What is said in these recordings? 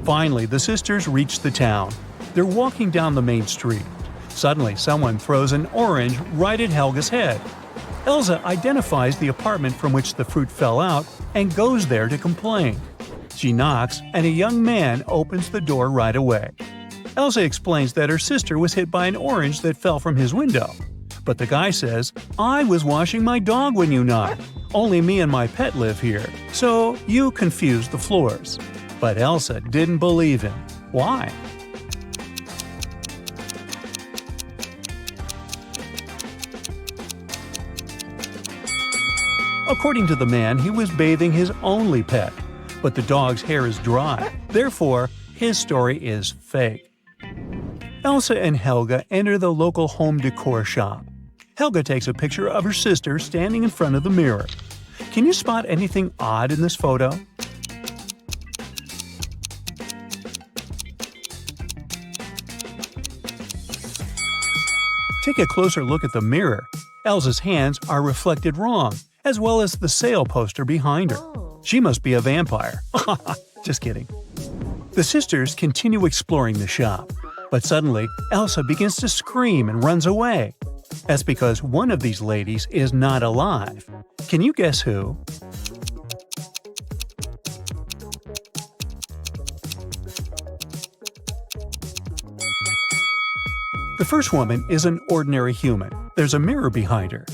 Finally, the sisters reach the town. They're walking down the main street. Suddenly, someone throws an orange right at Helga's head. Elsa identifies the apartment from which the fruit fell out and goes there to complain. She knocks, and a young man opens the door right away. Elsa explains that her sister was hit by an orange that fell from his window. But the guy says, "I was washing my dog when you knocked. Only me and my pet live here, so you confused the floors." But Elsa didn't believe him. Why? According to the man, he was bathing his only pet, but the dog's hair is dry. Therefore, his story is fake. Elsa and Helga enter the local home decor shop. Helga takes a picture of her sister standing in front of the mirror. Can you spot anything odd in this photo? Take a closer look at the mirror. Elsa's hands are reflected wrong, as well as the sale poster behind her. She must be a vampire. Just kidding. The sisters continue exploring the shop, but suddenly Elsa begins to scream and runs away. That's because one of these ladies is not alive. Can you guess who? The first woman is an ordinary human. There's a mirror behind her.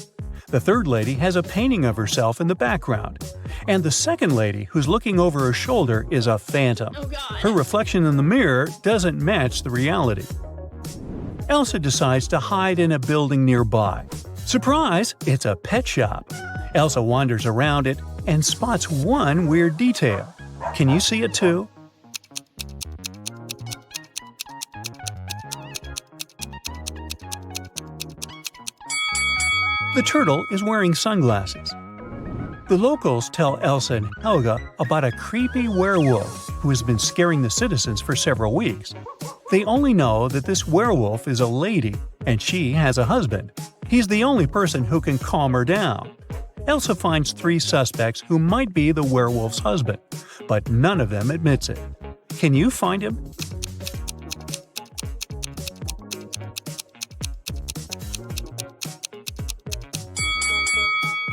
The third lady has a painting of herself in the background. And the second lady, who's looking over her shoulder, is a phantom. Her reflection in the mirror doesn't match the reality. Elsa decides to hide in a building nearby. Surprise! It's a pet shop. Elsa wanders around it and spots one weird detail. Can you see it too? The turtle is wearing sunglasses. The locals tell Elsa and Helga about a creepy werewolf who has been scaring the citizens for several weeks. They only know that this werewolf is a lady and she has a husband. He's the only person who can calm her down. Elsa finds 3 suspects who might be the werewolf's husband, but none of them admits it. Can you find him?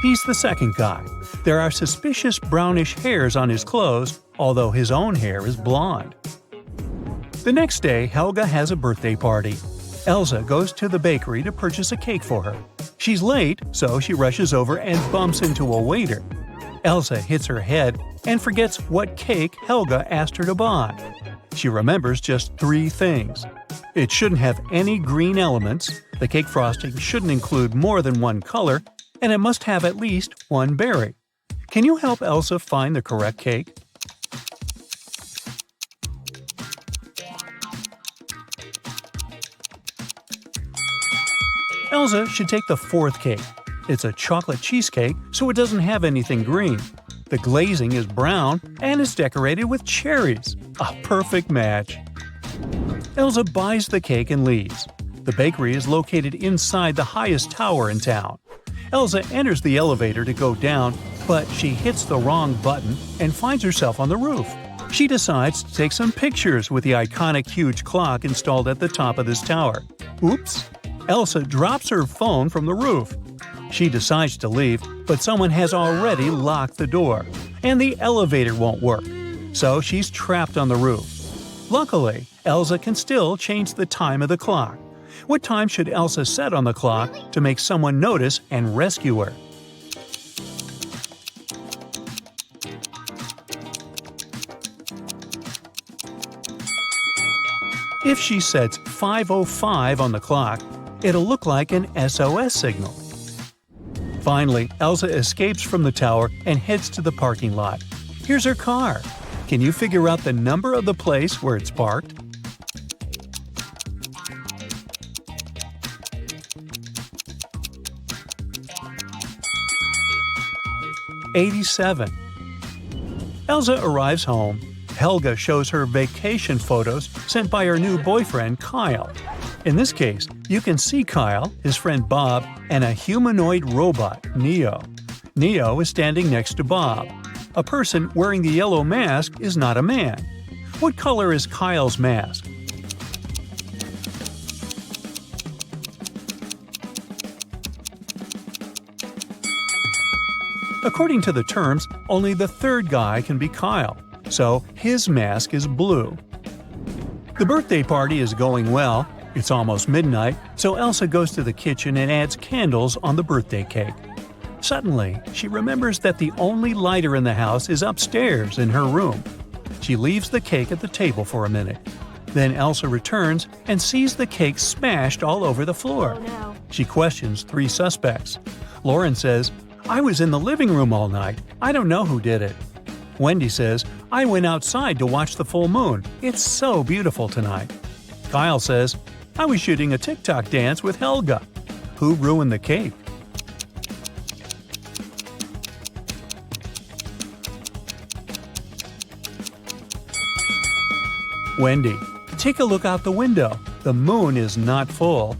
He's the second guy. There are suspicious brownish hairs on his clothes, although his own hair is blonde. The next day, Helga has a birthday party. Elsa goes to the bakery to purchase a cake for her. She's late, so she rushes over and bumps into a waiter. Elsa hits her head and forgets what cake Helga asked her to buy. She remembers just 3 things. It shouldn't have any green elements, the cake frosting shouldn't include more than one color, and it must have at least 1 berry. Can you help Elsa find the correct cake? Elsa should take the 4th cake. It's a chocolate cheesecake, so it doesn't have anything green. The glazing is brown and is decorated with cherries. A perfect match. Elsa buys the cake and leaves. The bakery is located inside the highest tower in town. Elsa enters the elevator to go down, but she hits the wrong button and finds herself on the roof. She decides to take some pictures with the iconic huge clock installed at the top of this tower. Oops! Elsa drops her phone from the roof. She decides to leave, but someone has already locked the door, and the elevator won't work, so she's trapped on the roof. Luckily, Elsa can still change the time of the clock. What time should Elsa set on the clock to make someone notice and rescue her? If she sets 5:05 on the clock, it'll look like an SOS signal. Finally, Elsa escapes from the tower and heads to the parking lot. Here's her car. Can you figure out the number of the place where it's parked? '87. Elsa arrives home. Helga shows her vacation photos sent by her new boyfriend, Kyle. In this case, you can see Kyle, his friend Bob, and a humanoid robot, Neo. Neo is standing next to Bob. A person wearing the yellow mask is not a man. What color is Kyle's mask? According to the terms, only the third guy can be Kyle, so his mask is blue. The birthday party is going well. It's almost midnight, so Elsa goes to the kitchen and adds candles on the birthday cake. Suddenly, she remembers that the only lighter in the house is upstairs in her room. She leaves the cake at the table for a minute. Then Elsa returns and sees the cake smashed all over the floor. Oh, no. She questions 3 suspects. Lauren says, "I was in the living room all night. I don't know who did it." Wendy says, "I went outside to watch the full moon. It's so beautiful tonight." Kyle says, "I was shooting a TikTok dance with Helga." Who ruined the cake? Wendy. Take a look out the window. The moon is not full.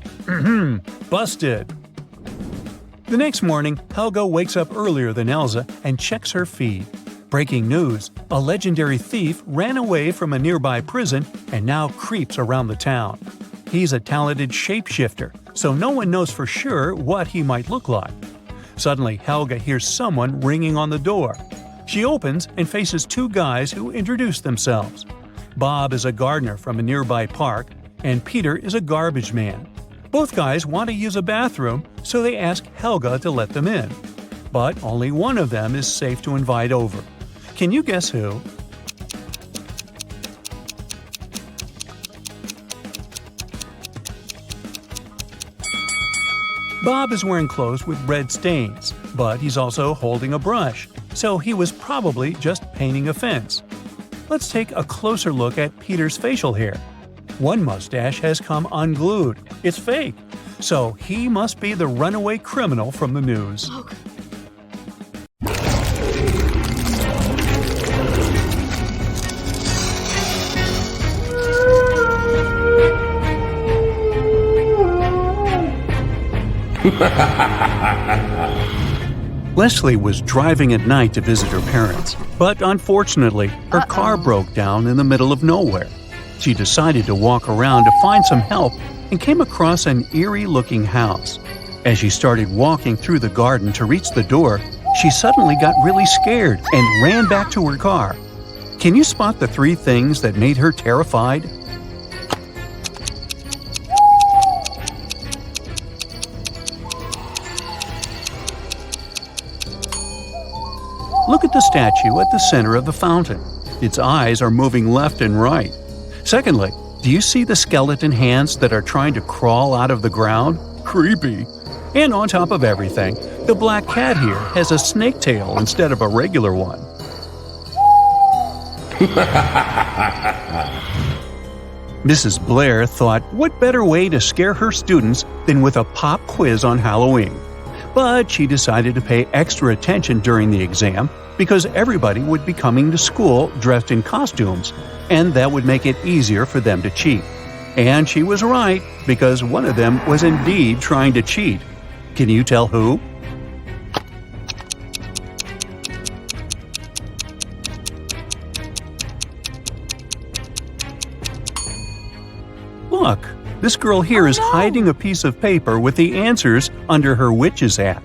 Busted. The next morning, Helga wakes up earlier than Elsa and checks her feed. Breaking news: a legendary thief ran away from a nearby prison and now creeps around the town. He's a talented shapeshifter, so no one knows for sure what he might look like. Suddenly, Helga hears someone ringing on the door. She opens and faces 2 guys who introduce themselves. Bob is a gardener from a nearby park, and Peter is a garbage man. Both guys want to use a bathroom, so they ask Helga to let them in. But only one of them is safe to invite over. Can you guess who? Bob is wearing clothes with red stains, but he's also holding a brush, so he was probably just painting a fence. Let's take a closer look at Peter's facial hair. One mustache has come unglued. It's fake. So he must be the runaway criminal from the news. Leslie was driving at night to visit her parents, but unfortunately, her car broke down in the middle of nowhere. She decided to walk around to find some help and came across an eerie-looking house. As she started walking through the garden to reach the door, she suddenly got really scared and ran back to her car. Can you spot the 3 things that made her terrified? Look at the statue at the center of the fountain. Its eyes are moving left and right. Secondly, do you see the skeleton hands that are trying to crawl out of the ground? Creepy. And on top of everything, the black cat here has a snake tail instead of a regular one. Mrs. Blair thought, what better way to scare her students than with a pop quiz on Halloween? But she decided to pay extra attention during the exam because everybody would be coming to school dressed in costumes, and that would make it easier for them to cheat. And she was right, because one of them was indeed trying to cheat. Can you tell who? Look, this girl here is hiding a piece of paper with the answers under her witch's hat.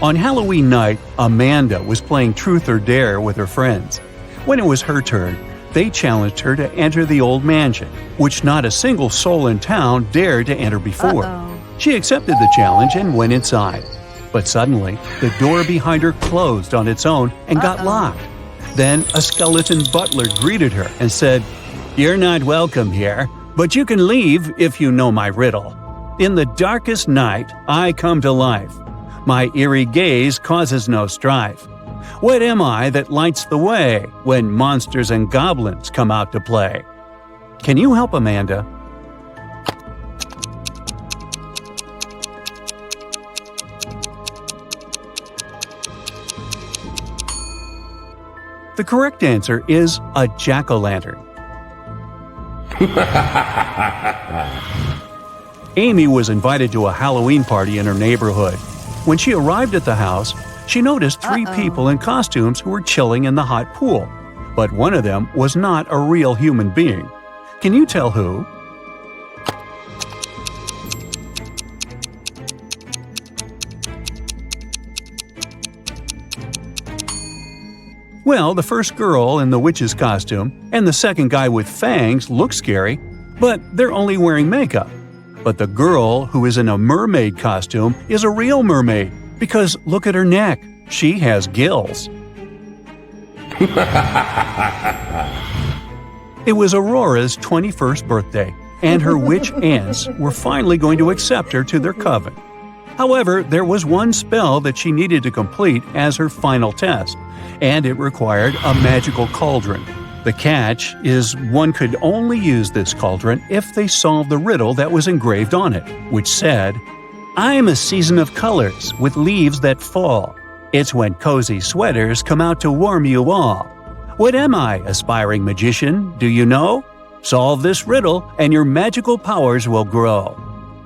On Halloween night, Amanda was playing Truth or Dare with her friends. When it was her turn, they challenged her to enter the old mansion, which not a single soul in town dared to enter before. She accepted the challenge and went inside. But suddenly, the door behind her closed on its own and got locked. Then a skeleton butler greeted her and said, "You're not welcome here, but you can leave if you know my riddle. In the darkest night, I come to life. My eerie gaze causes no strife. What am I that lights the way when monsters and goblins come out to play?" Can you help Amanda? The correct answer is a jack-o'-lantern. Amy was invited to a Halloween party in her neighborhood. When she arrived at the house, She noticed three people in costumes who were chilling in the hot pool, but one of them was not a real human being. Can you tell who? Well, the first girl in the witch's costume and the second guy with fangs look scary, but they're only wearing makeup. But the girl who is in a mermaid costume is a real mermaid, because look at her neck. She has gills. It was Aurora's 21st birthday, and her witch aunts were finally going to accept her to their coven. However, there was one spell that she needed to complete as her final test, and it required a magical cauldron. The catch is one could only use this cauldron if they solved the riddle that was engraved on it, which said, "I am a season of colors with leaves that fall. It's when cozy sweaters come out to warm you all. What am I, aspiring magician, do you know? Solve this riddle and your magical powers will grow."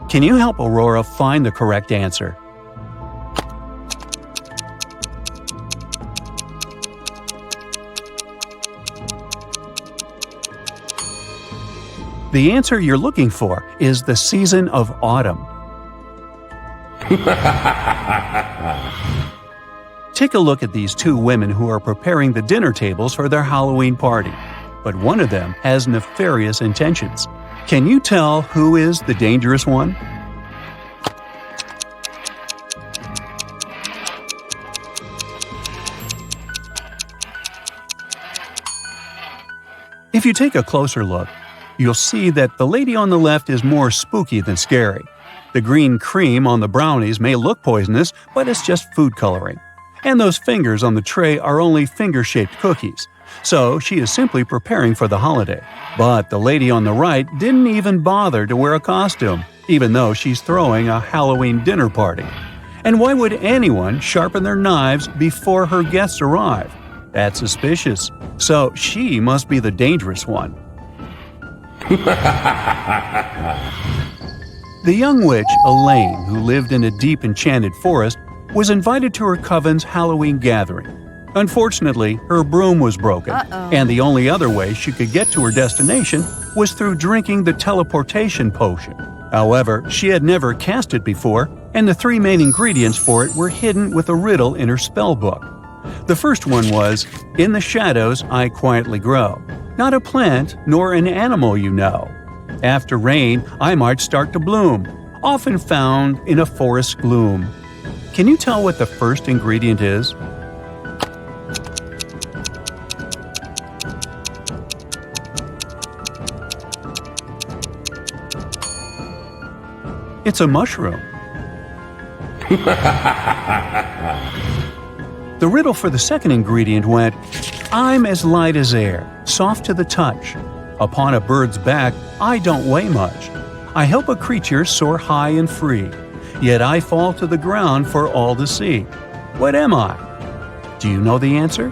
Can you help Aurora find the correct answer? The answer you're looking for is the season of autumn. Take a look at these two women who are preparing the dinner tables for their Halloween party, but one of them has nefarious intentions. Can you tell who is the dangerous one? If you take a closer look, you'll see that the lady on the left is more spooky than scary. The green cream on the brownies may look poisonous, but it's just food coloring. And those fingers on the tray are only finger-shaped cookies. So she is simply preparing for the holiday. But the lady on the right didn't even bother to wear a costume, even though she's throwing a Halloween dinner party. And why would anyone sharpen their knives before her guests arrive? That's suspicious. So she must be the dangerous one. The young witch, Elaine, who lived in a deep enchanted forest, was invited to her coven's Halloween gathering. Unfortunately, her broom was broken, and the only other way she could get to her destination was through drinking the teleportation potion. However, she had never cast it before, and the three main ingredients for it were hidden with a riddle in her spell book. The first one was, "In the shadows I quietly grow, not a plant nor an animal you know. After rain I might start to bloom, often found in a forest gloom." Can you tell what the first ingredient is? It's a mushroom. The riddle for the second ingredient went, "I'm as light as air, soft to the touch. Upon a bird's back, I don't weigh much. I help a creature soar high and free, yet I fall to the ground for all to see. What am I?" Do you know the answer?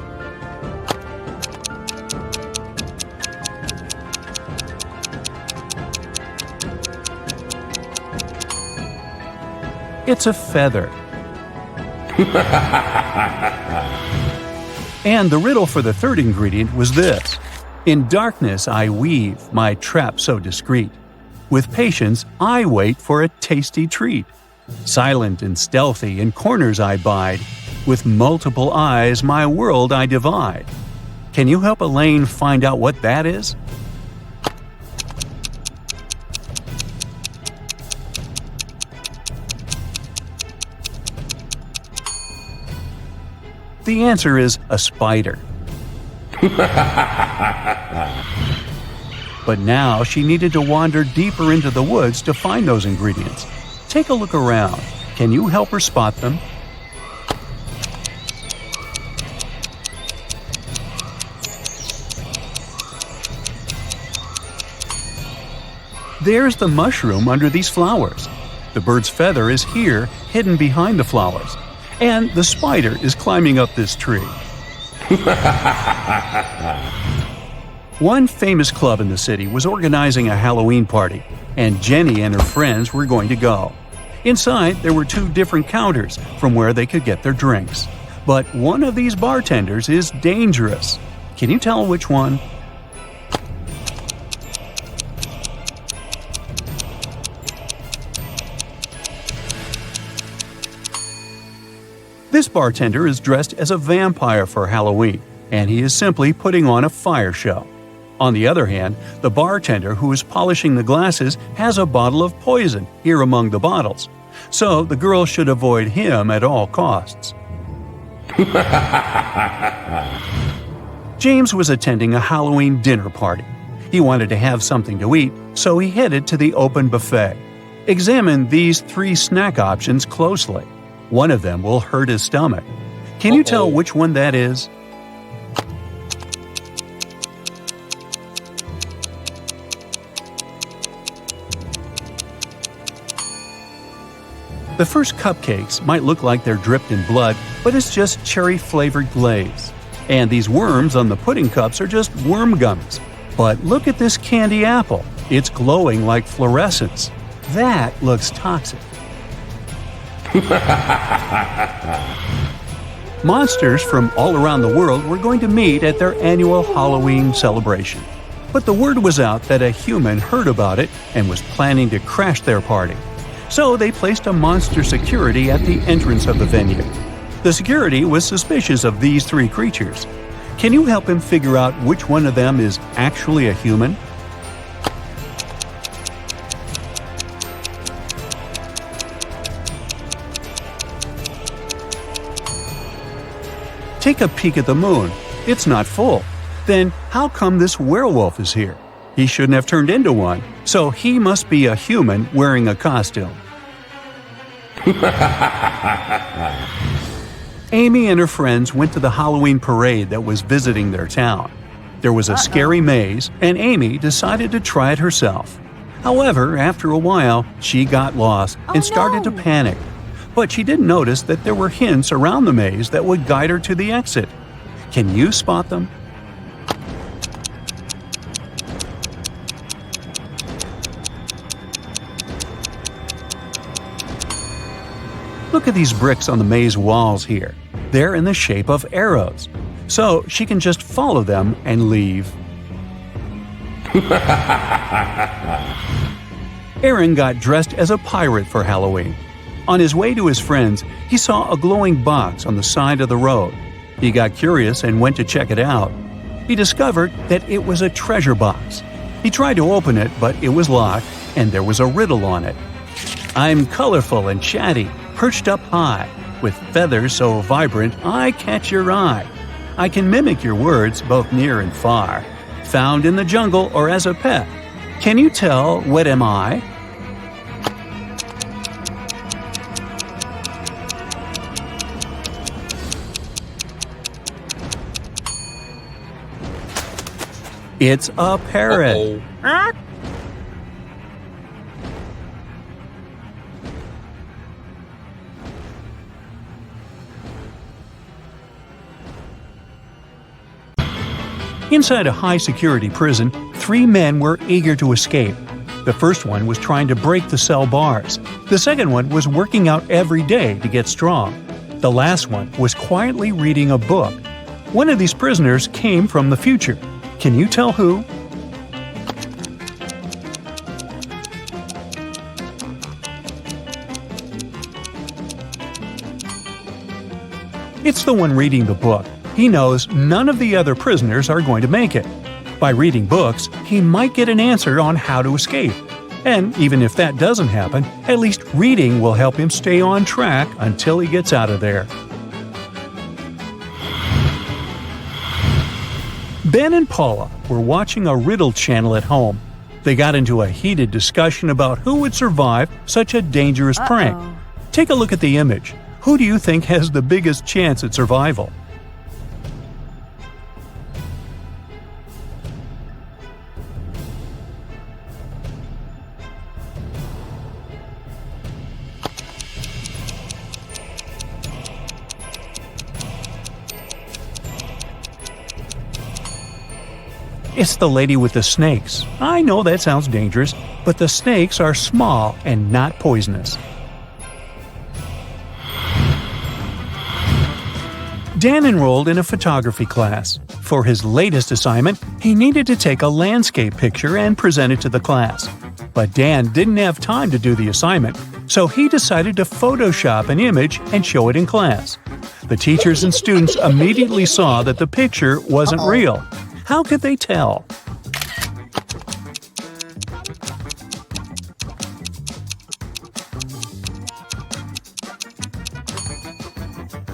It's a feather. And the riddle for the third ingredient was this: "In darkness I weave my trap so discreet. With patience I wait for a tasty treat. Silent and stealthy in corners I bide. With multiple eyes my world I divide." Can you help Elaine find out what that is? The answer is a spider. But now she needed to wander deeper into the woods to find those ingredients. Take a look around. Can you help her spot them? There's the mushroom under these flowers. The bird's feather is here, hidden behind the flowers. And the spider is climbing up this tree. One famous club in the city was organizing a Halloween party, and Jenny and her friends were going to go. Inside, there were two different counters from where they could get their drinks. But one of these bartenders is dangerous. Can you tell which one? This bartender is dressed as a vampire for Halloween, and he is simply putting on a fire show. On the other hand, the bartender who is polishing the glasses has a bottle of poison here among the bottles, so the girl should avoid him at all costs. James was attending a Halloween dinner party. He wanted to have something to eat, so he headed to the open buffet. Examine these 3 snack options closely. One of them will hurt his stomach. Can you tell which one that is? The first cupcakes might look like they're dripped in blood, but it's just cherry-flavored glaze. And these worms on the pudding cups are just worm gummies. But look at this candy apple. It's glowing like fluorescence. That looks toxic. Monsters from all around the world were going to meet at their annual Halloween celebration. But the word was out that a human heard about it and was planning to crash their party. So they placed a monster security at the entrance of the venue. The security was suspicious of these 3 creatures. Can you help him figure out which one of them is actually a human? Take a peek at the moon. It's not full. Then how come this werewolf is here? He shouldn't have turned into one, so he must be a human wearing a costume. Amy and her friends went to the Halloween parade that was visiting their town. There was a scary maze, and Amy decided to try it herself. However, after a while, she got lost and started to panic. But she didn't notice that there were hints around the maze that would guide her to the exit. Can you spot them? Look at these bricks on the maze walls here. They're in the shape of arrows. So she can just follow them and leave. Aaron got dressed as a pirate for Halloween. On his way to his friends, he saw a glowing box on the side of the road. He got curious and went to check it out. He discovered that it was a treasure box. He tried to open it, but it was locked, and there was a riddle on it. I'm colorful and chatty, perched up high, with feathers so vibrant I catch your eye. I can mimic your words both near and far, found in the jungle or as a pet. Can you tell what am I? It's a parrot. Inside a high-security prison, 3 men were eager to escape. The first one was trying to break the cell bars. The second one was working out every day to get strong. The last one was quietly reading a book. One of these prisoners came from the future. Can you tell who? It's the one reading the book. He knows none of the other prisoners are going to make it. By reading books, he might get an answer on how to escape. And even if that doesn't happen, at least reading will help him stay on track until he gets out of there. Ben and Paula were watching a Riddle channel at home. They got into a heated discussion about who would survive such a dangerous prank. Take a look at the image. Who do you think has the biggest chance at survival? It's the lady with the snakes. I know that sounds dangerous, but the snakes are small and not poisonous. Dan enrolled in a photography class. For his latest assignment, he needed to take a landscape picture and present it to the class. But Dan didn't have time to do the assignment, so he decided to Photoshop an image and show it in class. The teachers and students immediately saw that the picture wasn't real. How could they tell?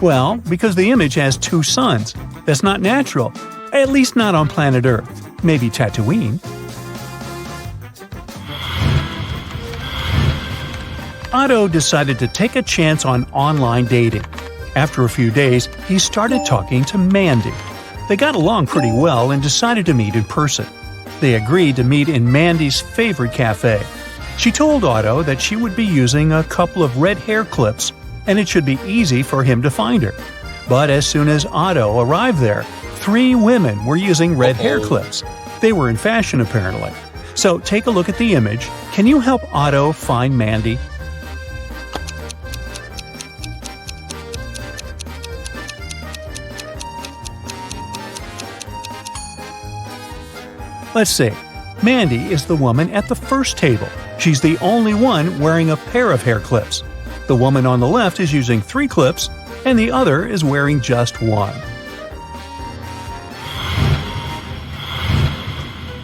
Well, because the image has two suns. That's not natural. At least not on planet Earth. Maybe Tatooine. Otto decided to take a chance on online dating. After a few days, he started talking to Mandy. They got along pretty well and decided to meet in person. They agreed to meet in Mandy's favorite cafe. She told Otto that she would be using a couple of red hair clips and it should be easy for him to find her. But as soon as Otto arrived there, 3 women were using red hair clips. They were in fashion apparently. So take a look at the image. Can you help Otto find Mandy? Let's see. Mandy is the woman at the first table. She's the only one wearing a pair of hair clips. The woman on the left is using 3 clips, and the other is wearing just 1.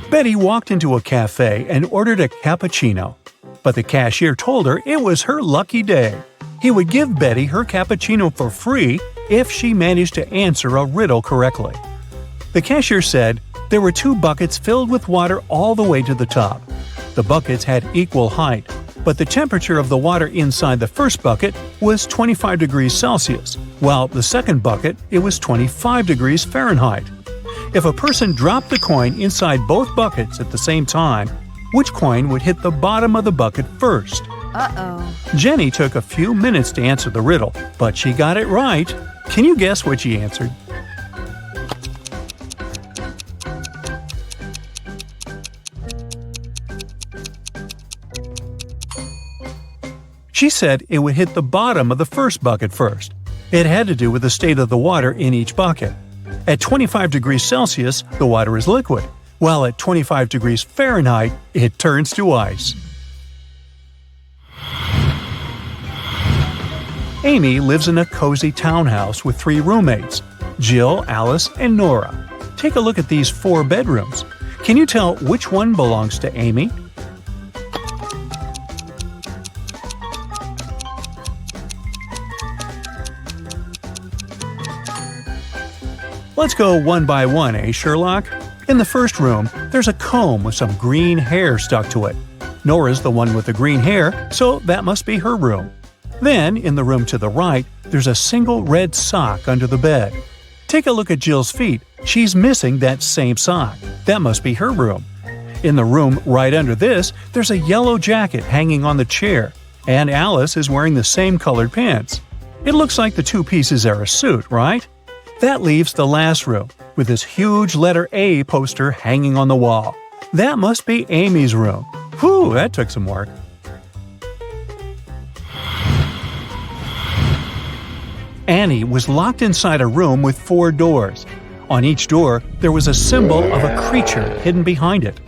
Betty walked into a cafe and ordered a cappuccino. But the cashier told her it was her lucky day. He would give Betty her cappuccino for free if she managed to answer a riddle correctly. The cashier said there were 2 buckets filled with water all the way to the top. The buckets had equal height, but the temperature of the water inside the first bucket was 25 degrees Celsius, while the second bucket it was 25 degrees Fahrenheit. If a person dropped the coin inside both buckets at the same time, which coin would hit the bottom of the bucket first? Uh-oh. Jenny took a few minutes to answer the riddle, but she got it right. Can you guess what she answered? She said it would hit the bottom of the first bucket first. It had to do with the state of the water in each bucket. At 25 degrees Celsius, the water is liquid, while at 25 degrees Fahrenheit, it turns to ice. Amy lives in a cozy townhouse with 3 roommates, Jill, Alice, and Nora. Take a look at these 4 bedrooms. Can you tell which one belongs to Amy? Let's go one by one, eh, Sherlock? In the first room, there's a comb with some green hair stuck to it. Nora's the one with the green hair, so that must be her room. Then, in the room to the right, there's a single red sock under the bed. Take a look at Jill's feet. She's missing that same sock. That must be her room. In the room right under this, there's a yellow jacket hanging on the chair, and Alice is wearing the same colored pants. It looks like the 2 pieces are a suit, right? That leaves the last room, with this huge letter A poster hanging on the wall. That must be Amy's room. Whew, that took some work. Annie was locked inside a room with 4 doors. On each door, there was a symbol of a creature hidden behind it.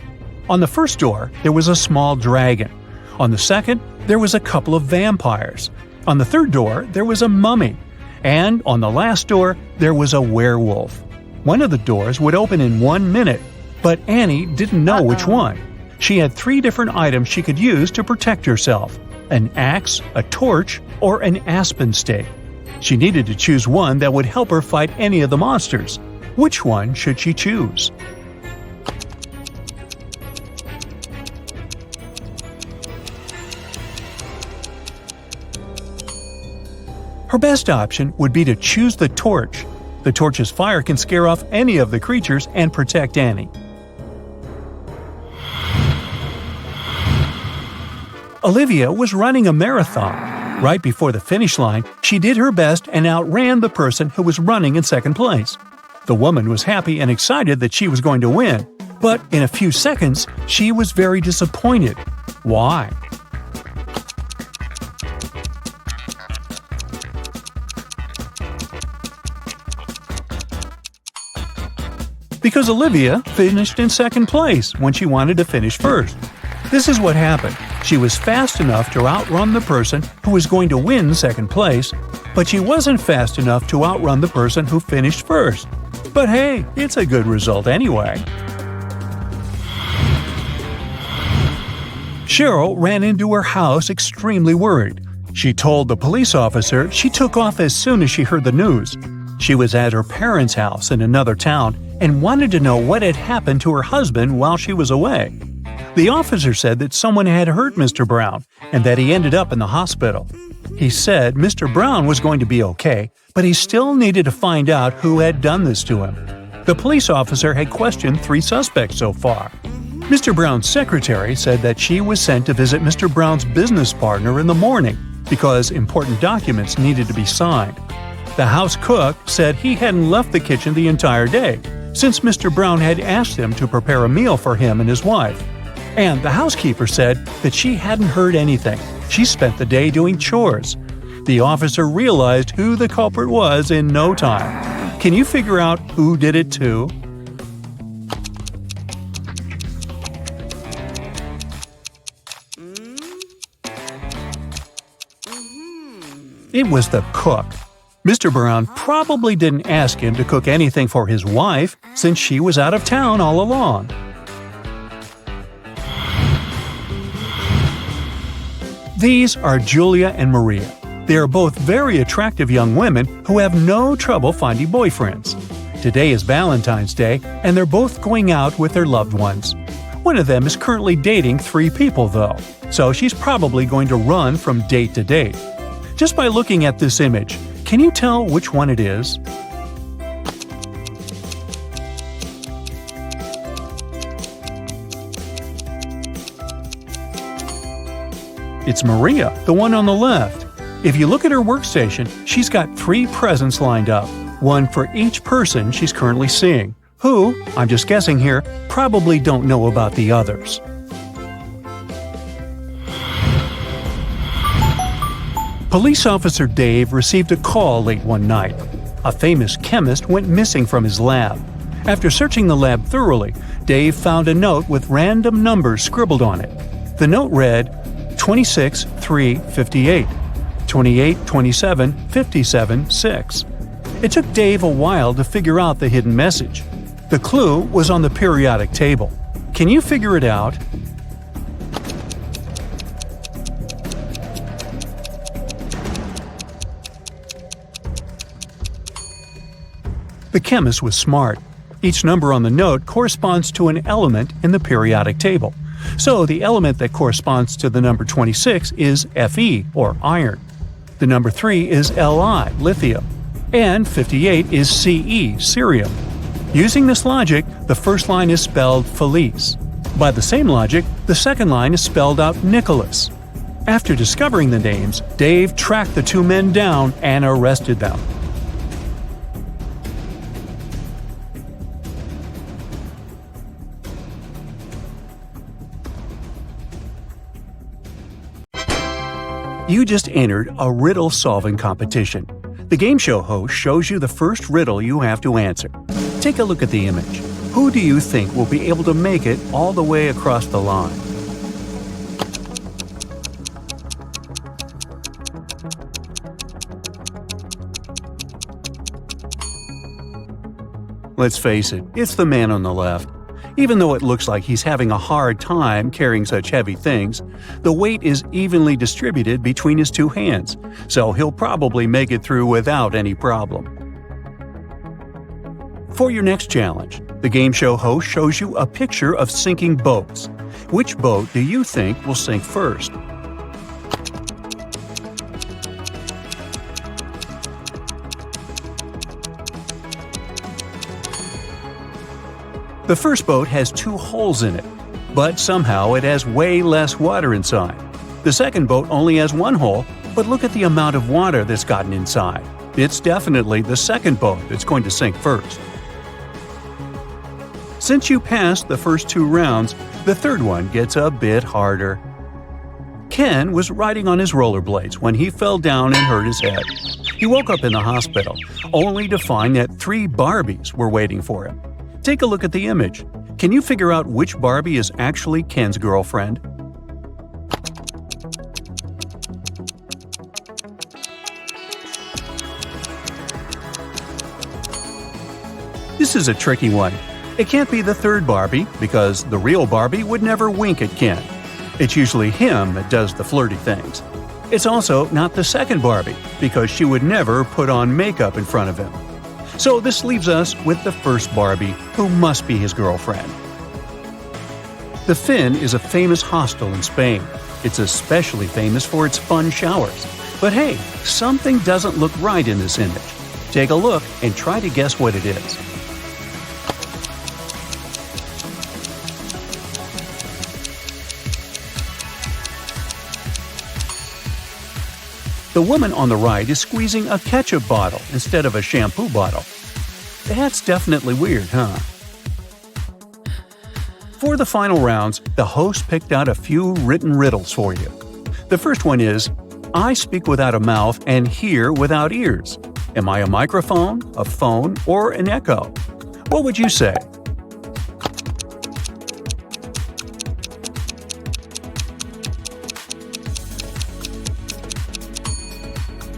On the first door, there was a small dragon. On the second, there was a couple of vampires. On the third door, there was a mummy. And on the last door, there was a werewolf. One of the doors would open in 1 minute, but Annie didn't know which one. She had 3 different items she could use to protect herself: an axe, a torch, or an aspen stake. She needed to choose one that would help her fight any of the monsters. Which one should she choose? Her best option would be to choose the torch. The torch's fire can scare off any of the creatures and protect Annie. Olivia was running a marathon. Right before the finish line, she did her best and outran the person who was running in second place. The woman was happy and excited that she was going to win, but in a few seconds, she was very disappointed. Why? Because Olivia finished in second place when she wanted to finish first. This is what happened. She was fast enough to outrun the person who was going to win second place, but she wasn't fast enough to outrun the person who finished first. But hey, it's a good result anyway. Cheryl ran into her house extremely worried. She told the police officer she took off as soon as she heard the news. She was at her parents' house in another town and wanted to know what had happened to her husband while she was away. The officer said that someone had hurt Mr. Brown and that he ended up in the hospital. He said Mr. Brown was going to be okay, but he still needed to find out who had done this to him. The police officer had questioned 3 suspects so far. Mr. Brown's secretary said that she was sent to visit Mr. Brown's business partner in the morning because important documents needed to be signed. The house cook said he hadn't left the kitchen the entire day, since Mr. Brown had asked him to prepare a meal for him and his wife. And the housekeeper said that she hadn't heard anything. She spent the day doing chores. The officer realized who the culprit was in no time. Can you figure out who did it too? It was the cook. Mr. Brown probably didn't ask him to cook anything for his wife since she was out of town all along. These are Julia and Maria. They are both very attractive young women who have no trouble finding boyfriends. Today is Valentine's Day, and they're both going out with their loved ones. One of them is currently dating 3 people, though, so she's probably going to run from date to date. Just by looking at this image, can you tell which one it is? It's Maria, the one on the left. If you look at her workstation, she's got 3 presents lined up, one for each person she's currently seeing, who, I'm just guessing here, probably don't know about the others. Police officer Dave received a call late one night. A famous chemist went missing from his lab. After searching the lab thoroughly, Dave found a note with random numbers scribbled on it. The note read 26 3 58, 28 27 57 6. It took Dave a while to figure out the hidden message. The clue was on the periodic table. Can you figure it out? The chemist was smart. Each number on the note corresponds to an element in the periodic table. So the element that corresponds to the number 26 is Fe, or iron. The number 3 is Li, lithium. And 58 is Ce, cerium. Using this logic, the first line is spelled Felice. By the same logic, the second line is spelled out Nicholas. After discovering the names, Dave tracked the 2 men down and arrested them. You just entered a riddle solving competition. The game show host shows you the first riddle you have to answer. Take a look at the image. Who do you think will be able to make it all the way across the line? Let's face it, it's the man on the left. Even though it looks like he's having a hard time carrying such heavy things, the weight is evenly distributed between his 2 hands, so he'll probably make it through without any problem. For your next challenge, the game show host shows you a picture of sinking boats. Which boat do you think will sink first? The first boat has 2 holes in it, but somehow it has way less water inside. The second boat only has 1 hole, but look at the amount of water that's gotten inside. It's definitely the second boat that's going to sink first. Since you passed the first 2 rounds, the third one gets a bit harder. Ken was riding on his rollerblades when he fell down and hurt his head. He woke up in the hospital, only to find that 3 Barbies were waiting for him. Take a look at the image. Can you figure out which Barbie is actually Ken's girlfriend? This is a tricky one. It can't be the third Barbie because the real Barbie would never wink at Ken. It's usually him that does the flirty things. It's also not the second Barbie because she would never put on makeup in front of him. So this leaves us with the first Barbie, who must be his girlfriend. The Finn is a famous hostel in Spain. It's especially famous for its fun showers. But hey, something doesn't look right in this image. Take a look and try to guess what it is. The woman on the right is squeezing a ketchup bottle instead of a shampoo bottle. That's definitely weird, huh? For the final rounds, the host picked out a few written riddles for you. The first one is, I speak without a mouth and hear without ears. Am I a microphone, a phone, or an echo? What would you say?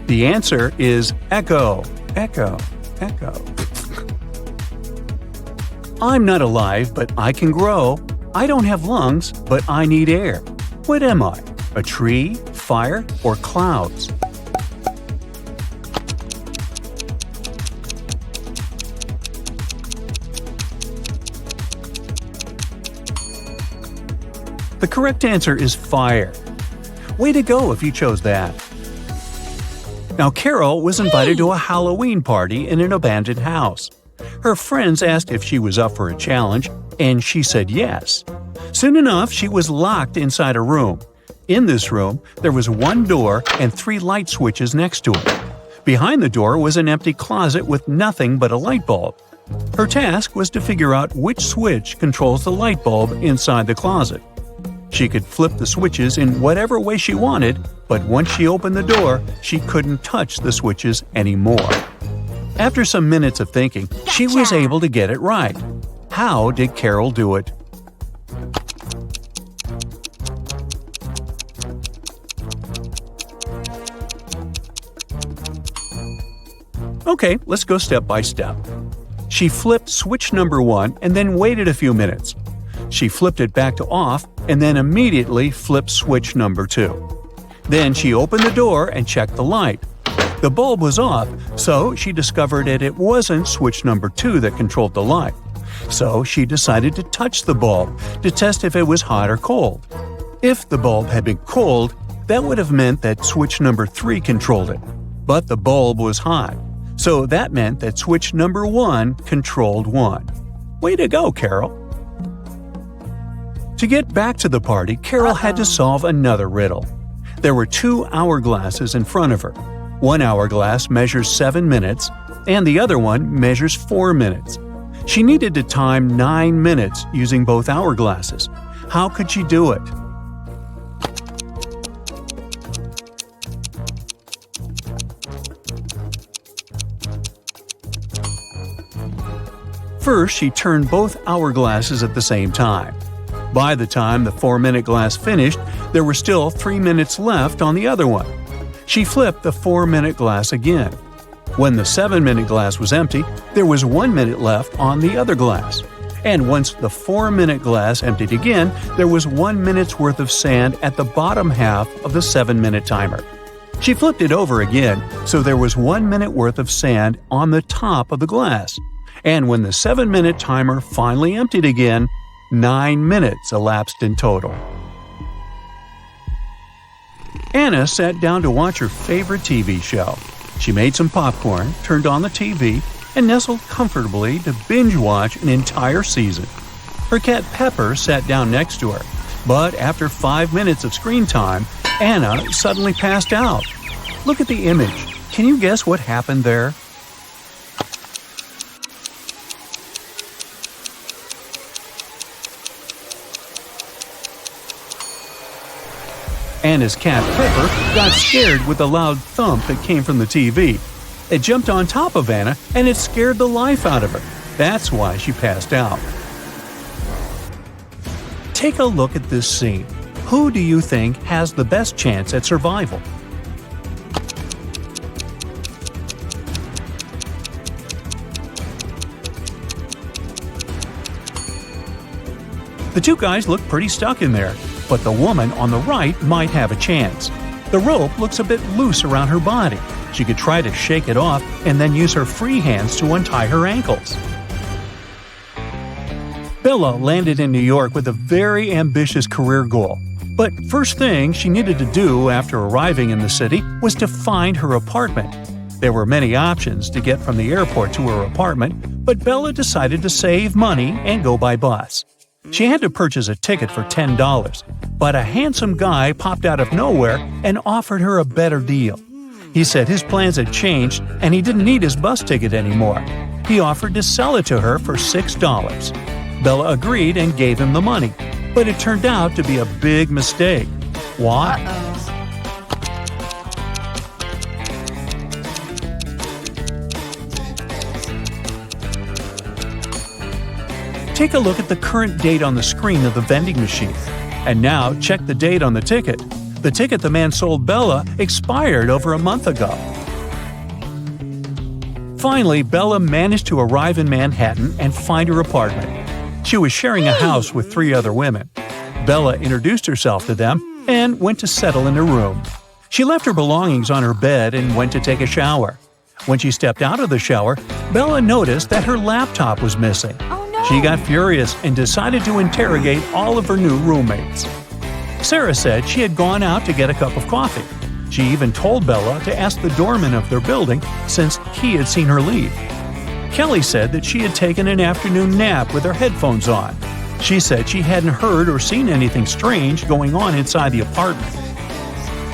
The answer is echo, echo, echo. I'm not alive, but I can grow. I don't have lungs, but I need air. What am I? A tree, fire, or clouds? The correct answer is fire. Way to go if you chose that. Now, Carol was invited to a Halloween party in an abandoned house. Her friends asked if she was up for a challenge, and she said yes. Soon enough, she was locked inside a room. In this room, there was one door and 3 light switches next to it. Behind the door was an empty closet with nothing but a light bulb. Her task was to figure out which switch controls the light bulb inside the closet. She could flip the switches in whatever way she wanted, but once she opened the door, she couldn't touch the switches anymore. After some minutes of thinking, she was able to get it right. How did Carol do it? Okay, let's go step by step. She flipped switch number 1 and then waited a few minutes. She flipped it back to off and then immediately flipped switch number 2. Then she opened the door and checked the light. The bulb was off, so she discovered that it wasn't switch number 2 that controlled the light. So she decided to touch the bulb to test if it was hot or cold. If the bulb had been cold, that would have meant that switch number 3 controlled it. But the bulb was hot, so that meant that switch number 1 controlled 1. Way to go, Carol! To get back to the party, Carol had to solve another riddle. There were 2 hourglasses in front of her. One hourglass measures 7 minutes, and the other one measures 4 minutes. She needed to time 9 minutes using both hourglasses. How could she do it? First, she turned both hourglasses at the same time. By the time the 4-minute glass finished, there were still 3 minutes left on the other one. She flipped the 4-minute glass again. When the 7-minute glass was empty, there was 1 minute left on the other glass. And once the 4-minute glass emptied again, there was 1 minute's worth of sand at the bottom half of the 7-minute timer. She flipped it over again, so there was 1 minute worth of sand on the top of the glass. And when the 7-minute timer finally emptied again, 9 minutes elapsed in total. Anna sat down to watch her favorite TV show. She made some popcorn, turned on the TV, and nestled comfortably to binge-watch an entire season. Her cat Pepper sat down next to her, but after 5 minutes of screen time, Anna suddenly passed out. Look at the image. Can you guess what happened there? Anna's cat Pepper got scared with the loud thump that came from the TV. It jumped on top of Anna and it scared the life out of her. That's why she passed out. Take a look at this scene. Who do you think has the best chance at survival? The two guys look pretty stuck in there, but the woman on the right might have a chance. The rope looks a bit loose around her body. She could try to shake it off and then use her free hands to untie her ankles. Bella landed in New York with a very ambitious career goal. But first thing she needed to do after arriving in the city was to find her apartment. There were many options to get from the airport to her apartment, but Bella decided to save money and go by bus. She had to purchase a ticket for $10, but a handsome guy popped out of nowhere and offered her a better deal. He said his plans had changed and he didn't need his bus ticket anymore. He offered to sell it to her for $6. Bella agreed and gave him the money, but it turned out to be a big mistake. Why? Take a look at the current date on the screen of the vending machine. And now check the date on the ticket. The ticket the man sold Bella expired over a month ago. Finally, Bella managed to arrive in Manhattan and find her apartment. She was sharing a house with 3 other women. Bella introduced herself to them and went to settle in her room. She left her belongings on her bed and went to take a shower. When she stepped out of the shower, Bella noticed that her laptop was missing. She got furious and decided to interrogate all of her new roommates. Sarah said she had gone out to get a cup of coffee. She even told Bella to ask the doorman of their building since he had seen her leave. Kelly said that she had taken an afternoon nap with her headphones on. She said she hadn't heard or seen anything strange going on inside the apartment.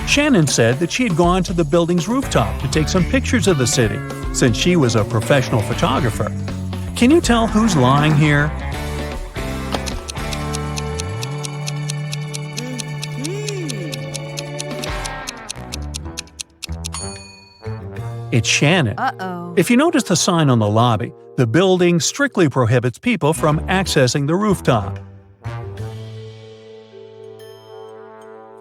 Shannon said that she had gone to the building's rooftop to take some pictures of the city, since she was a professional photographer. Can you tell who's lying here? It's Shannon. Uh-oh. If you notice the sign on the lobby, the building strictly prohibits people from accessing the rooftop.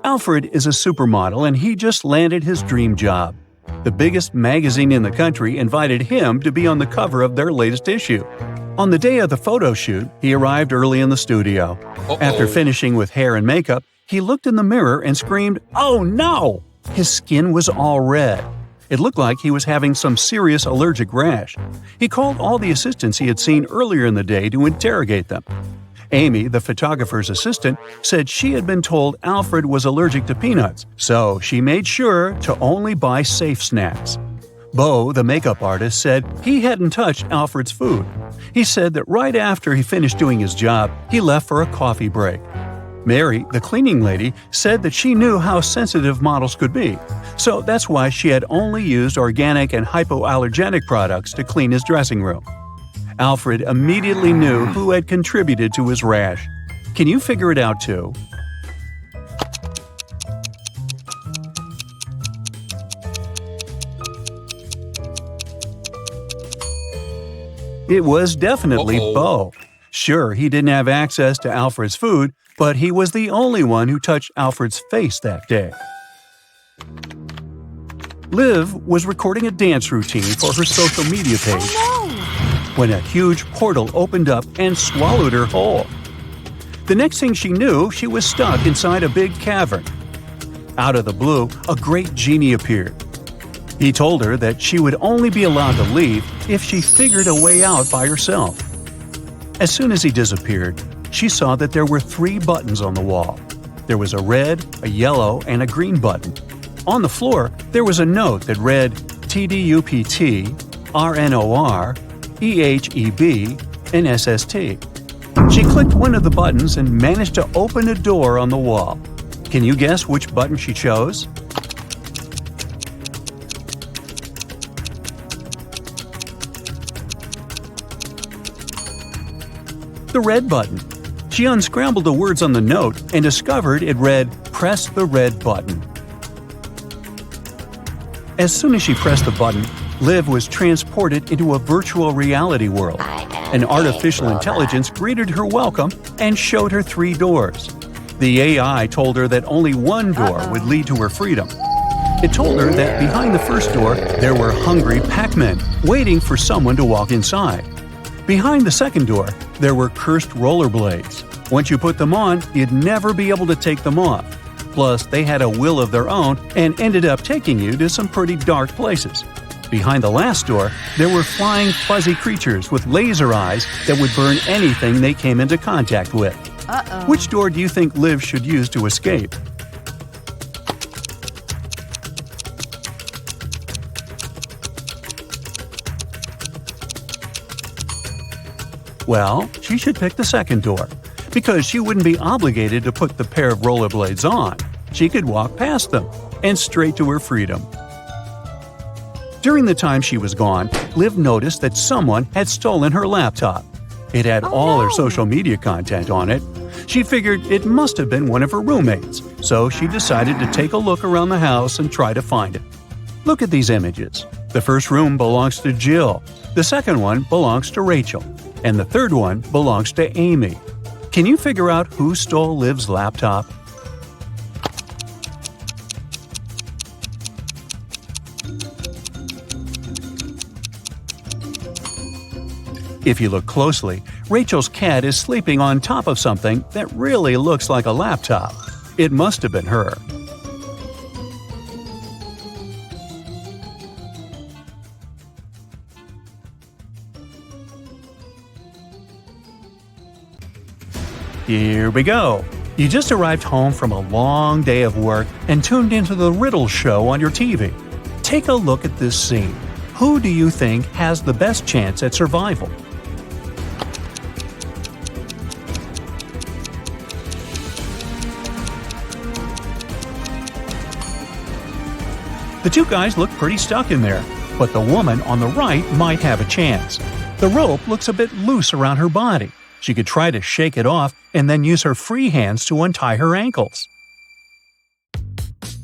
Alfred is a supermodel and he just landed his dream job. The biggest magazine in the country invited him to be on the cover of their latest issue. On the day of the photo shoot, he arrived early in the studio. After finishing with hair and makeup, he looked in the mirror and screamed, "Oh no!" His skin was all red. It looked like he was having some serious allergic rash. He called all the assistants he had seen earlier in the day to interrogate them. Amy, the photographer's assistant, said she had been told Alfred was allergic to peanuts, so she made sure to only buy safe snacks. Bo, the makeup artist, said he hadn't touched Alfred's food. He said that right after he finished doing his job, he left for a coffee break. Mary, the cleaning lady, said that she knew how sensitive models could be, so that's why she had only used organic and hypoallergenic products to clean his dressing room. Alfred immediately knew who had contributed to his rash. Can you figure it out too? It was definitely Bo. Sure, he didn't have access to Alfred's food, but he was the only one who touched Alfred's face that day. Liv was recording a dance routine for her social media page when a huge portal opened up and swallowed her whole. The next thing she knew, she was stuck inside a big cavern. Out of the blue, a great genie appeared. He told her that she would only be allowed to leave if she figured a way out by herself. As soon as he disappeared, she saw that there were 3 buttons on the wall. There was a red, a yellow, and a green button. On the floor, there was a note that read TDUPT, RNOR, EHEB, and SST. She clicked one of the buttons and managed to open a door on the wall. Can you guess which button she chose? The red button. She unscrambled the words on the note and discovered it read, "Press the red button." As soon as she pressed the button, Liv was transported into a virtual reality world. I An artificial intelligence greeted her welcome and showed her 3 doors. The AI told her that only one door would lead to her freedom. It told her that behind the first door there were hungry Pac-Men waiting for someone to walk inside. Behind the second door, there were cursed rollerblades. Once you put them on, you'd never be able to take them off. Plus, they had a will of their own and ended up taking you to some pretty dark places. Behind the last door, there were flying fuzzy creatures with laser eyes that would burn anything they came into contact with. Which door do you think Liv should use to escape? Well, she should pick the second door, because she wouldn't be obligated to put the pair of rollerblades on. She could walk past them and straight to her freedom. During the time she was gone, Liv noticed that someone had stolen her laptop. It had all her social media content on it. She figured it must have been one of her roommates, so she decided to take a look around the house and try to find it. Look at these images. The first room belongs to Jill, the second one belongs to Rachel, and the third one belongs to Amy. Can you figure out who stole Liv's laptop? If you look closely, Rachel's cat is sleeping on top of something that really looks like a laptop. It must have been her. Here we go! You just arrived home from a long day of work and tuned into the Riddle show on your TV. Take a look at this scene. Who do you think has the best chance at survival? The two guys look pretty stuck in there, but the woman on the right might have a chance. The rope looks a bit loose around her body. She could try to shake it off and then use her free hands to untie her ankles.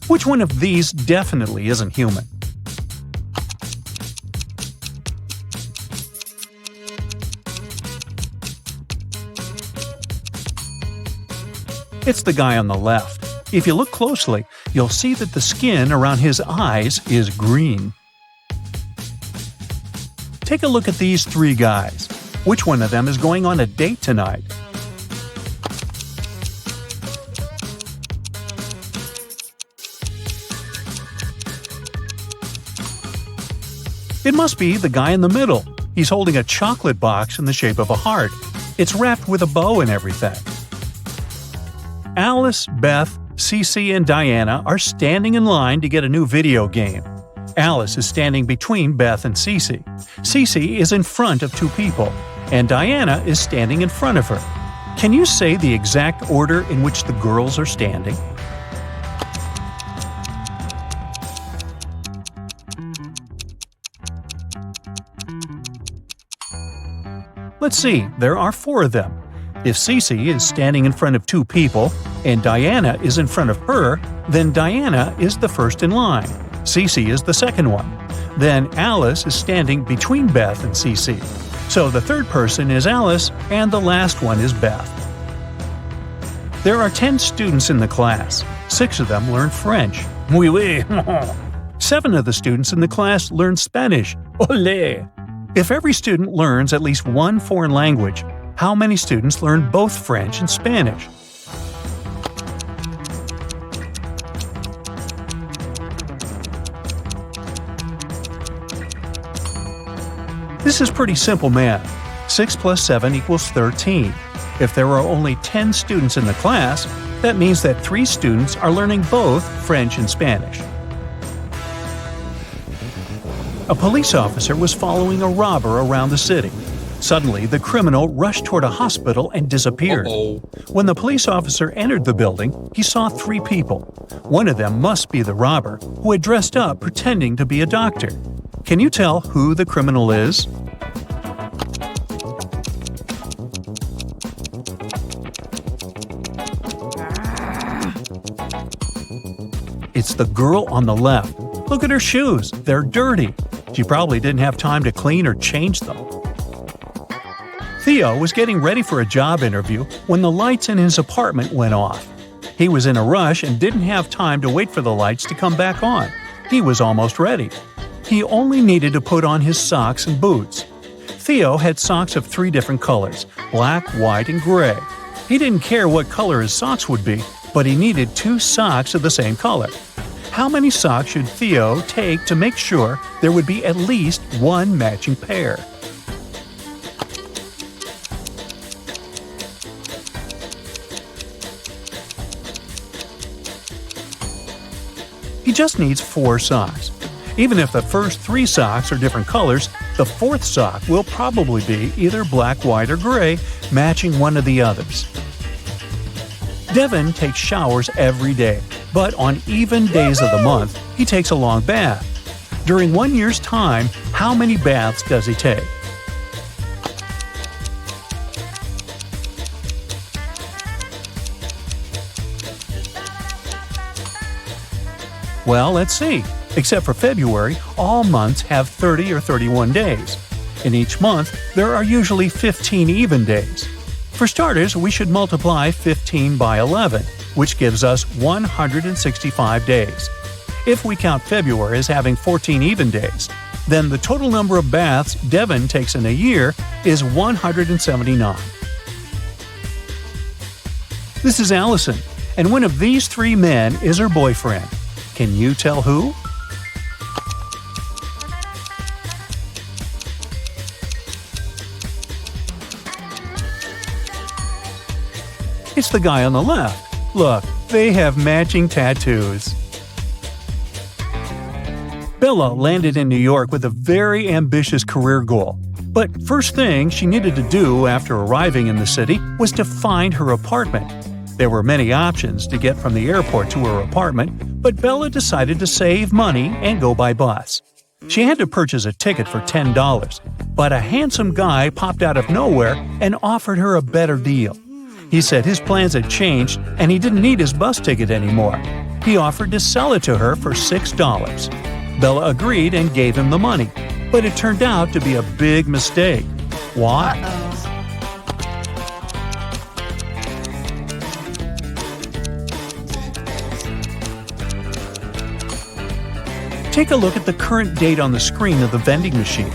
Which one of these definitely isn't human? It's the guy on the left. If you look closely, you'll see that the skin around his eyes is green. Take a look at these 3 guys. Which one of them is going on a date tonight? It must be the guy in the middle. He's holding a chocolate box in the shape of a heart. It's wrapped with a bow and everything. Alice, Beth, Cece, and Diana are standing in line to get a new video game. Alice is standing between Beth and Cece. Cece is in front of 2 people, and Diana is standing in front of her. Can you say the exact order in which the girls are standing? Let's see, there are 4 of them. If Cece is standing in front of 2 people, and Diana is in front of her, then Diana is the first in line. Cece is the second one. Then Alice is standing between Beth and Cece. So the third person is Alice, and the last one is Beth. There are 10 students in the class. 6 of them learn French. Oui, oui. 7 of the students in the class learn Spanish. Olé! If every student learns at least one foreign language, how many students learn both French and Spanish? This is pretty simple math. 6 plus 7 equals 13. If there are only 10 students in the class, that means that 3 students are learning both French and Spanish. A police officer was following a robber around the city. Suddenly, the criminal rushed toward a hospital and disappeared. When the police officer entered the building, he saw 3 people. One of them must be the robber, who had dressed up pretending to be a doctor. Can you tell who the criminal is? It's the girl on the left. Look at her shoes. They're dirty. She probably didn't have time to clean or change them. Theo was getting ready for a job interview when the lights in his apartment went off. He was in a rush and didn't have time to wait for the lights to come back on. He was almost ready. He only needed to put on his socks and boots. Theo had socks of 3 different colors: black, white, and gray. He didn't care what color his socks would be, but he needed 2 socks of the same color. How many socks should Theo take to make sure there would be at least 1 matching pair? He just needs 4 socks. Even if the first 3 socks are different colors, the 4th sock will probably be either black, white, or gray, matching one of the others. Devin takes showers every day, but on even days of the month, he takes a long bath. During 1 year's time, how many baths does he take? Well, let's see. Except for February, all months have 30 or 31 days. In each month, there are usually 15 even days. For starters, we should multiply 15 by 11, which gives us 165 days. If we count February as having 14 even days, then the total number of baths Devin takes in a year is 179. This is Allison, and one of these 3 men is her boyfriend. Can you tell who? It's the guy on the left. Look, they have matching tattoos. Bella landed in New York with a very ambitious career goal. But first thing she needed to do after arriving in the city was to find her apartment. There were many options to get from the airport to her apartment, but Bella decided to save money and go by bus. She had to purchase a ticket for $10, but a handsome guy popped out of nowhere and offered her a better deal. He said his plans had changed and he didn't need his bus ticket anymore. He offered to sell it to her for $6. Bella agreed and gave him the money, but it turned out to be a big mistake. Why? Take a look at the current date on the screen of the vending machine.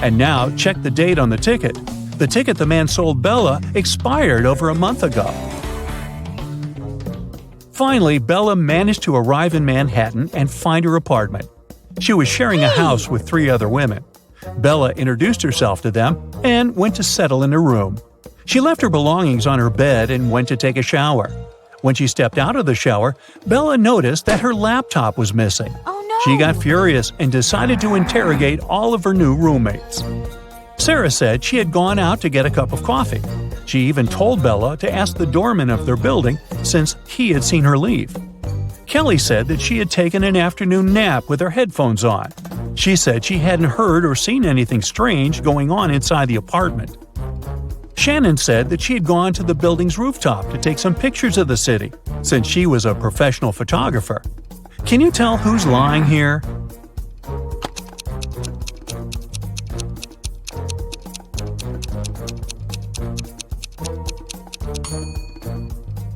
And now check the date on the ticket. The ticket the man sold Bella expired over a month ago. Finally, Bella managed to arrive in Manhattan and find her apartment. She was sharing a house with 3 other women. Bella introduced herself to them and went to settle in her room. She left her belongings on her bed and went to take a shower. When she stepped out of the shower, Bella noticed that her laptop was missing. Oh no! She got furious and decided to interrogate all of her new roommates. Sarah said she had gone out to get a cup of coffee. She even told Bella to ask the doorman of their building since he had seen her leave. Kelly said that she had taken an afternoon nap with her headphones on. She said she hadn't heard or seen anything strange going on inside the apartment. Shannon said that she had gone to the building's rooftop to take some pictures of the city, since she was a professional photographer. Can you tell who's lying here?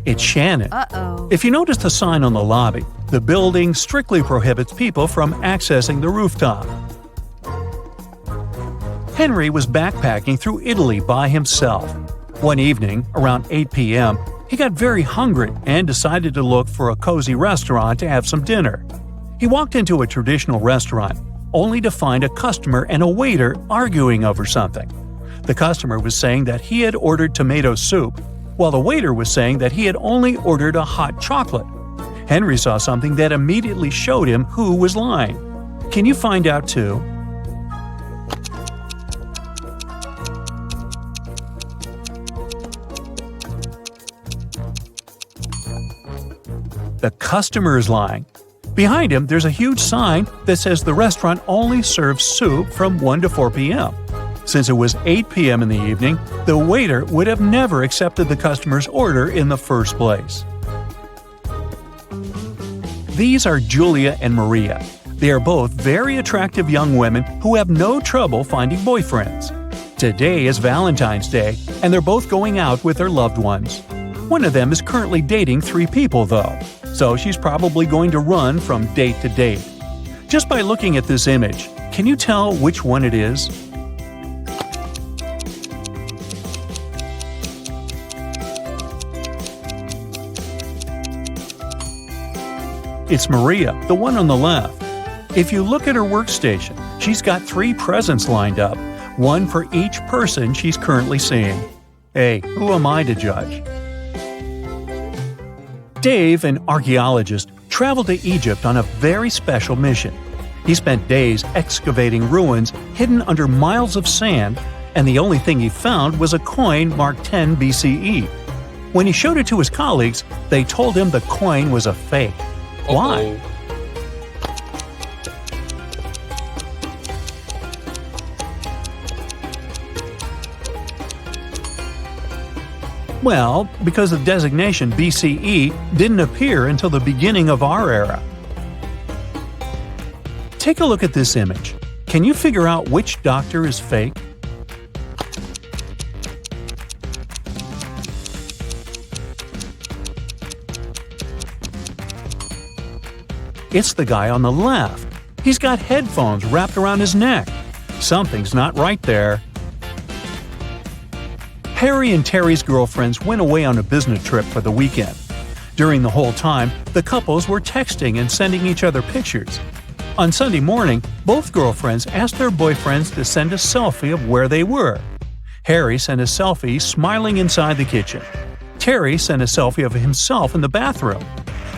It's Shannon. Uh-oh. If you notice the sign on the lobby, the building strictly prohibits people from accessing the rooftop. Henry was backpacking through Italy by himself. One evening, around 8 p.m., he got very hungry and decided to look for a cozy restaurant to have some dinner. He walked into a traditional restaurant, only to find a customer and a waiter arguing over something. The customer was saying that he had ordered tomato soup, while the waiter was saying that he had only ordered a hot chocolate. Henry saw something that immediately showed him who was lying. Can you find out too? The customer is lying. Behind him, there's a huge sign that says the restaurant only serves soup from 1 to 4 p.m. Since it was 8 p.m. in the evening, the waiter would have never accepted the customer's order in the first place. These are Julia and Maria. They are both very attractive young women who have no trouble finding boyfriends. Today is Valentine's Day, and they're both going out with their loved ones. One of them is currently dating 3 people, though, so she's probably going to run from date to date. Just by looking at this image, can you tell which one it is? It's Maria, the one on the left. If you look at her workstation, she's got 3 presents lined up, one for each person she's currently seeing. Hey, who am I to judge? Dave, an archaeologist, traveled to Egypt on a very special mission. He spent days excavating ruins hidden under miles of sand, and the only thing he found was a coin marked 10 BCE. When he showed it to his colleagues, they told him the coin was a fake. Why? Well, because the designation BCE didn't appear until the beginning of our era. Take a look at this image. Can you figure out which doctor is fake? It's the guy on the left. He's got headphones wrapped around his neck. Something's not right there. Harry and Terry's girlfriends went away on a business trip for the weekend. During the whole time, the couples were texting and sending each other pictures. On Sunday morning, both girlfriends asked their boyfriends to send a selfie of where they were. Harry sent a selfie smiling inside the kitchen. Terry sent a selfie of himself in the bathroom.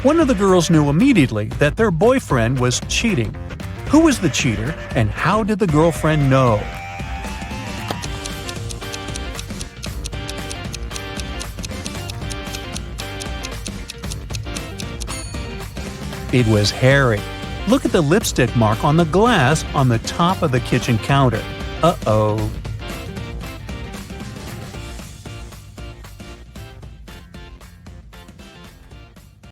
One of the girls knew immediately that their boyfriend was cheating. Who was the cheater, and how did the girlfriend know? It was Harry. Look at the lipstick mark on the glass on the top of the kitchen counter. Uh-oh.